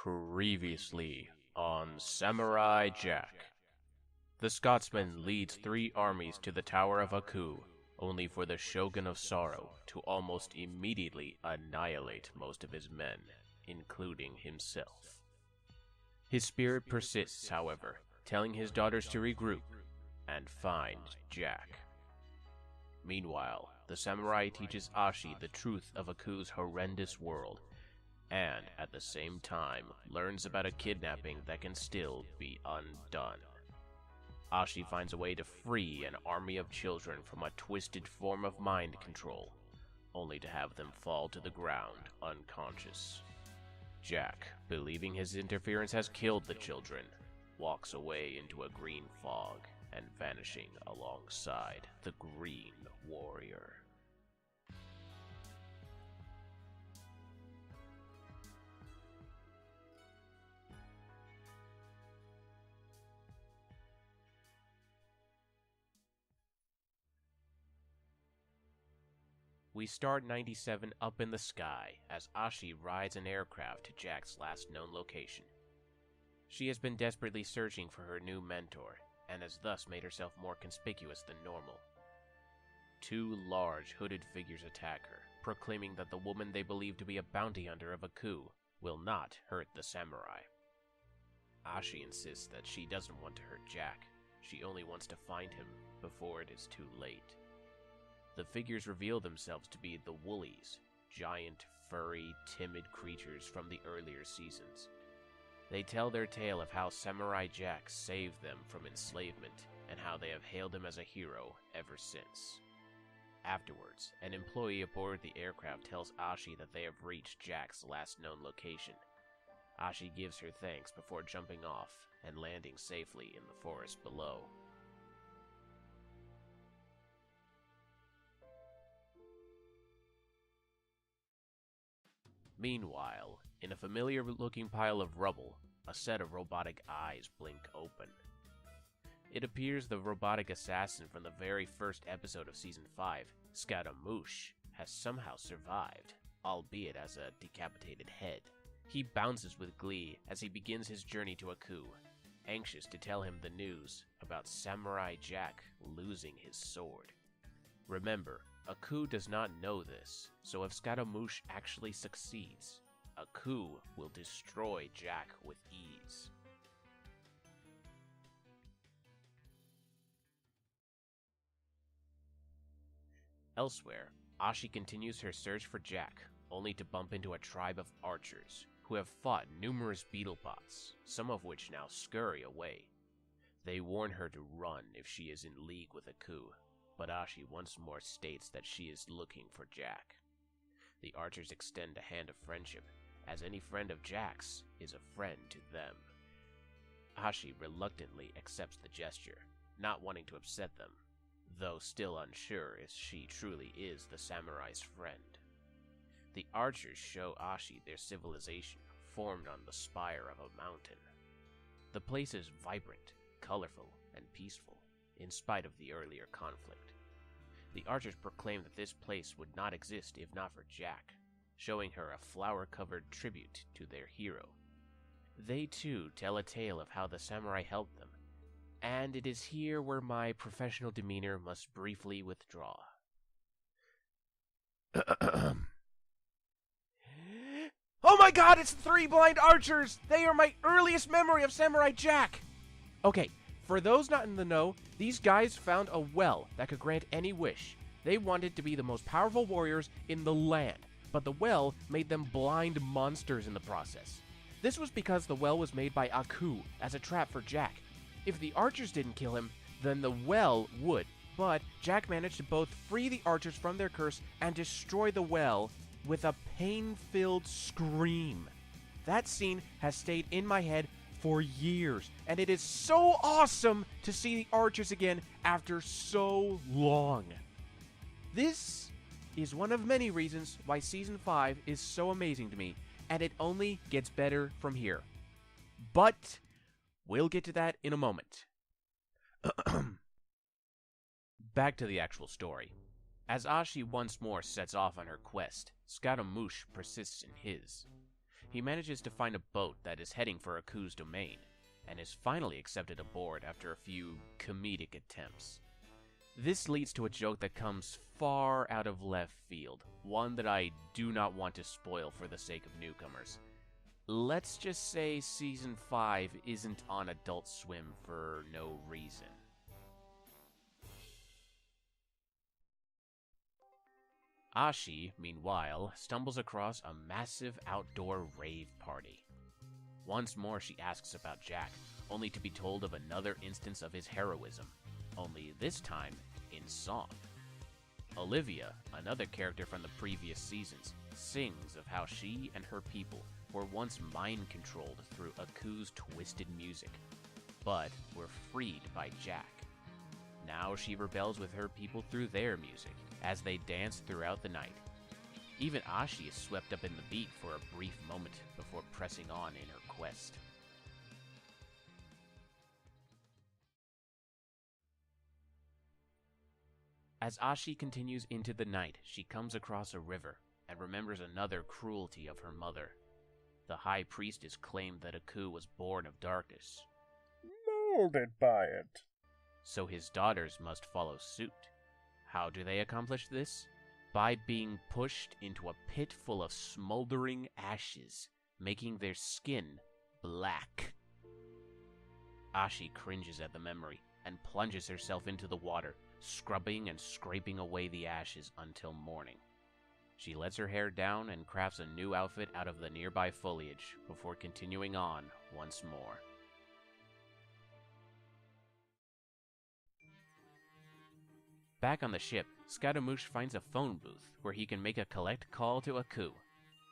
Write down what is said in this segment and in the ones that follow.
Previously on Samurai Jack. The Scotsman leads 3 armies to the Tower of Aku, only for the Shogun of Sorrow to almost immediately annihilate most of his men, including himself. His spirit persists, however, telling his daughters to regroup and find Jack. Meanwhile, the samurai teaches Ashi the truth of Aku's horrendous world, and at the same time learns about a kidnapping that can still be undone. Ashi finds a way to free an army of children from a twisted form of mind control, only to have them fall to the ground unconscious. Jack, believing his interference has killed the children, walks away into a green fog and vanishing alongside the Green Warrior. We start 97 up in the sky as Ashi rides an aircraft to Jack's last known location. She has been desperately searching for her new mentor, and has thus made herself more conspicuous than normal. 2 large, hooded figures attack her, proclaiming that the woman they believe to be a bounty hunter of Aku will not hurt the samurai. Ashi insists that she doesn't want to hurt Jack, she only wants to find him before it is too late. The figures reveal themselves to be the Woolies, giant, furry, timid creatures from the earlier seasons. They tell their tale of how Samurai Jack saved them from enslavement, and how they have hailed him as a hero ever since. Afterwards, an employee aboard the aircraft tells Ashi that they have reached Jack's last known location. Ashi gives her thanks before jumping off and landing safely in the forest below. Meanwhile, in a familiar-looking pile of rubble, a set of robotic eyes blink open. It appears the robotic assassin from the very first episode of Season 5, Scaramouche, has somehow survived, albeit as a decapitated head. He bounces with glee as he begins his journey to Aku, anxious to tell him the news about Samurai Jack losing his sword. Remember, Aku does not know this, so if Scaramouche actually succeeds, Aku will destroy Jack with ease. Elsewhere, Ashi continues her search for Jack, only to bump into a tribe of archers, who have fought numerous beetlepots, some of which now scurry away. They warn her to run if she is in league with Aku, but Ashi once more states that she is looking for Jack. The archers extend a hand of friendship, as any friend of Jack's is a friend to them. Ashi reluctantly accepts the gesture, not wanting to upset them, though still unsure if she truly is the samurai's friend. The archers show Ashi their civilization, formed on the spire of a mountain. The place is vibrant, colorful, and peaceful, in spite of the earlier conflict. The archers proclaim that this place would not exist if not for Jack, showing her a flower-covered tribute to their hero. They too tell a tale of how the samurai helped them, and it is here where my professional demeanor must briefly withdraw. Oh my god, it's the 3 blind archers! They are my earliest memory of Samurai Jack! Okay, for those not in the know, these guys found a well that could grant any wish. They wanted to be the most powerful warriors in the land, but the well made them blind monsters in the process. This was because the well was made by Aku as a trap for Jack. If the archers didn't kill him, then the well would, but Jack managed to both free the archers from their curse and destroy the well with a pain-filled scream. That scene has stayed in my head for years, and it is so awesome to see the archers again after so long. This is one of many reasons why Season 5 is so amazing to me, and it only gets better from here. But we'll get to that in a moment. Back to the actual story. As Ashi once more sets off on her quest, Scaramouche persists in his. he manages to find a boat that is heading for Aku's domain, and is finally accepted aboard after a few comedic attempts. This leads to a joke that comes far out of left field, one that I do not want to spoil for the sake of newcomers. Let's just say Season 5 isn't on Adult Swim for no reason. Ashi, meanwhile, stumbles across a massive outdoor rave party. Once more she asks about Jack, only to be told of another instance of his heroism, only this time in song. Olivia, another character from the previous seasons, sings of how she and her people were once mind-controlled through Aku's twisted music, but were freed by Jack. Now she rebels with her people through their music, as they dance throughout the night. Even Ashi is swept up in the beat for a brief moment before pressing on in her quest. As Ashi continues into the night, she comes across a river and remembers another cruelty of her mother. The high priestess claimed that Aku was born of darkness, molded by it. So his daughters must follow suit. How do they accomplish this? By being pushed into a pit full of smoldering ashes, making their skin black. Ashi cringes at the memory and plunges herself into the water, scrubbing and scraping away the ashes until morning. She lets her hair down and crafts a new outfit out of the nearby foliage before continuing on once more. Back on the ship, Scaramouche finds a phone booth where he can make a collect call to Aku.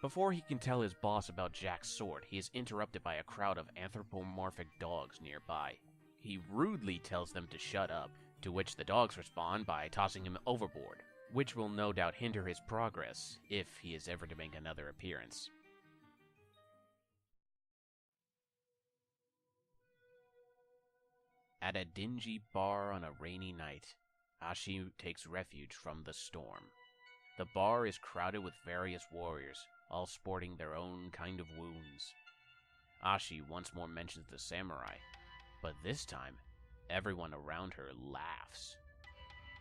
Before he can tell his boss about Jack's sword, he is interrupted by a crowd of anthropomorphic dogs nearby. He rudely tells them to shut up, to which the dogs respond by tossing him overboard, which will no doubt hinder his progress if he is ever to make another appearance. At a dingy bar on a rainy night, Ashi takes refuge from the storm. The bar is crowded with various warriors, all sporting their own kind of wounds. Ashi once more mentions the samurai, but this time, everyone around her laughs.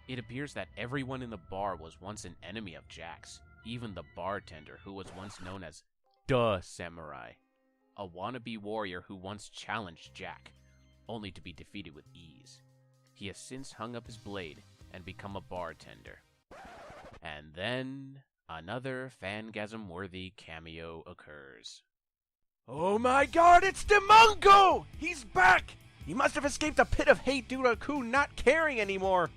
It appears that everyone in the bar was once an enemy of Jack's, even the bartender, who was once known as the Samurai, a wannabe warrior who once challenged Jack, only to be defeated with ease. He has since hung up his blade and become a bartender. And then, another Fangasm-worthy cameo occurs. Oh my god, it's Demongo! He's back! He must have escaped a pit of hate due to Aku not caring anymore.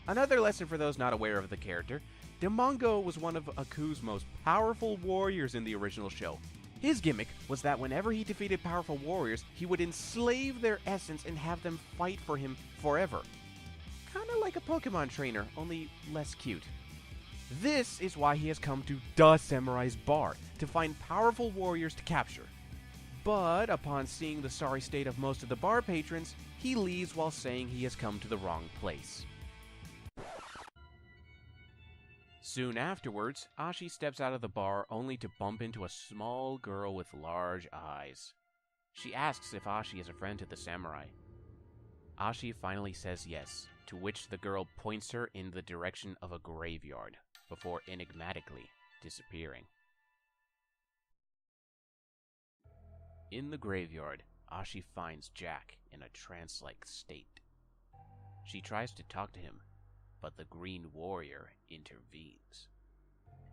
Another lesson for those not aware of the character, Demongo was one of Aku's most powerful warriors in the original show. His gimmick was that whenever he defeated powerful warriors, he would enslave their essence and have them fight for him forever. Kinda like a Pokemon trainer, only less cute. This is why he has come to the Samurai's Bar, to find powerful warriors to capture. But upon seeing the sorry state of most of the bar patrons, he leaves while saying he has come to the wrong place. Soon afterwards, Ashi steps out of the bar only to bump into a small girl with large eyes. She asks if Ashi is a friend to the samurai. Ashi finally says yes, to which the girl points her in the direction of a graveyard, before enigmatically disappearing. In the graveyard, Ashi finds Jack in a trance-like state. She tries to talk to him, but the Green Warrior intervenes.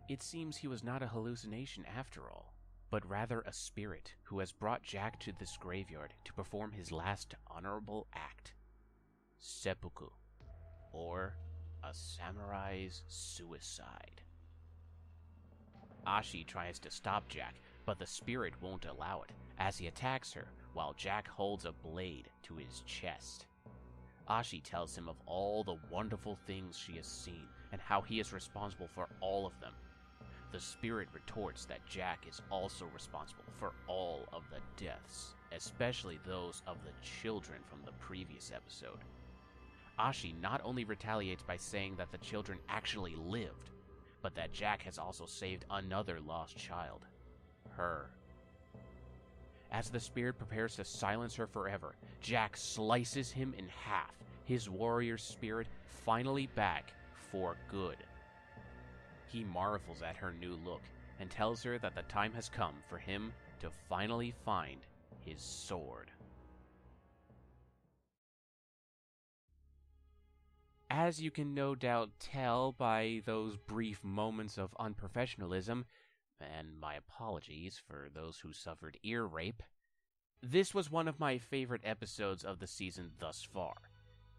It seems he was not a hallucination after all, but rather a spirit who has brought Jack to this graveyard to perform his last honorable act, seppuku, or a samurai's suicide. Ashi tries to stop Jack, but the spirit won't allow it, as he attacks her while Jack holds a blade to his chest. Ashi tells him of all the wonderful things she has seen and how he is responsible for all of them. The spirit retorts that Jack is also responsible for all of the deaths, especially those of the children from the previous episode. Ashi not only retaliates by saying that the children actually lived, but that Jack has also saved another lost child, her As the spirit prepares to silence her forever, Jack slices him in half, his warrior spirit finally back for good. He marvels at her new look and tells her that the time has come for him to finally find his sword. As you can no doubt tell by those brief moments of unprofessionalism, and my apologies for those who suffered ear rape, this was one of my favorite episodes of the season thus far,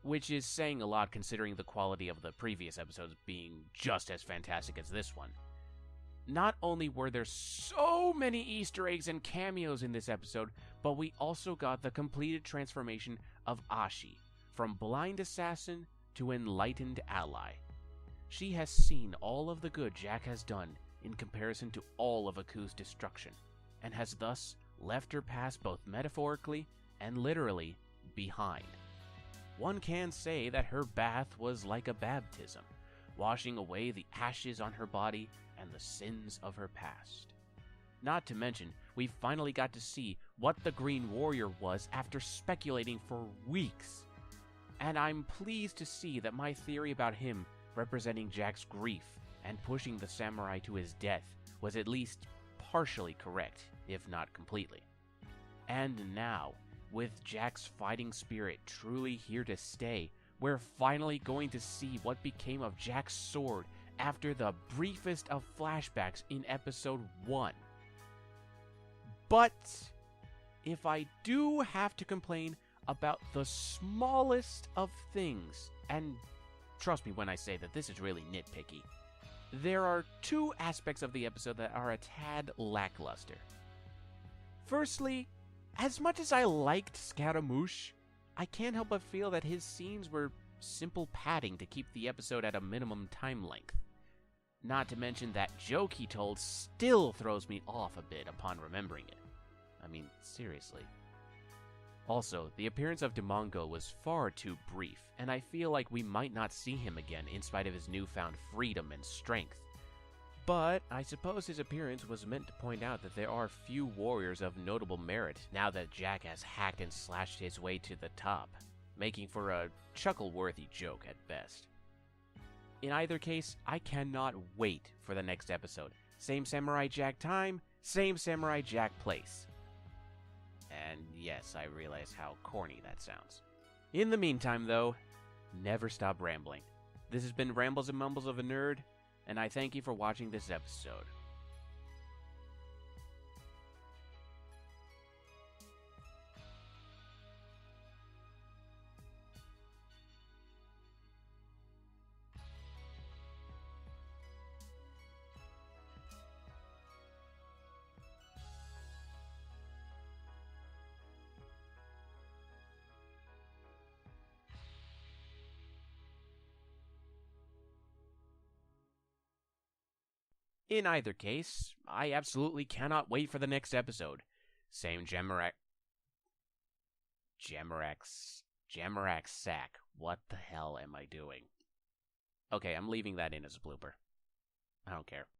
which is saying a lot considering the quality of the previous episodes being just as fantastic as this one. Not only were there so many Easter eggs and cameos in this episode, but we also got the completed transformation of Ashi, from blind assassin to enlightened ally. She has seen all of the good Jack has done in comparison to all of Aku's destruction, and has thus left her past both metaphorically and literally behind. One can say that her bath was like a baptism, washing away the ashes on her body and the sins of her past. Not to mention, we finally got to see what the Green Warrior was after speculating for weeks. And I'm pleased to see that my theory about him representing Jack's grief and pushing the samurai to his death was at least partially correct, if not completely. And now, with Jack's fighting spirit truly here to stay, we're finally going to see what became of Jack's sword after the briefest of flashbacks in episode 1. But if I do have to complain about the smallest of things, and trust me when I say that this is really nitpicky, there are two aspects of the episode that are a tad lackluster. Firstly, as much as I liked Scaramouche, I can't help but feel that his scenes were simple padding to keep the episode at a minimum time length. Not to mention that joke he told still throws me off a bit upon remembering it. I mean, seriously. Also, the appearance of Demongo was far too brief, and I feel like we might not see him again in spite of his newfound freedom and strength. But I suppose his appearance was meant to point out that there are few warriors of notable merit now that Jack has hacked and slashed his way to the top, making for a chuckle-worthy joke at best. In either case, I cannot wait for the next episode. Same Samurai Jack time, same Samurai Jack place. And yes, I realize how corny that sounds. In the meantime, though, never stop rambling. This has been Rambles and Mumbles of a Nerd, and I thank you for watching this episode. In either case, I absolutely cannot wait for the next episode. Same Jammerak sack. What the hell am I doing? Okay, I'm leaving that in as a blooper. I don't care.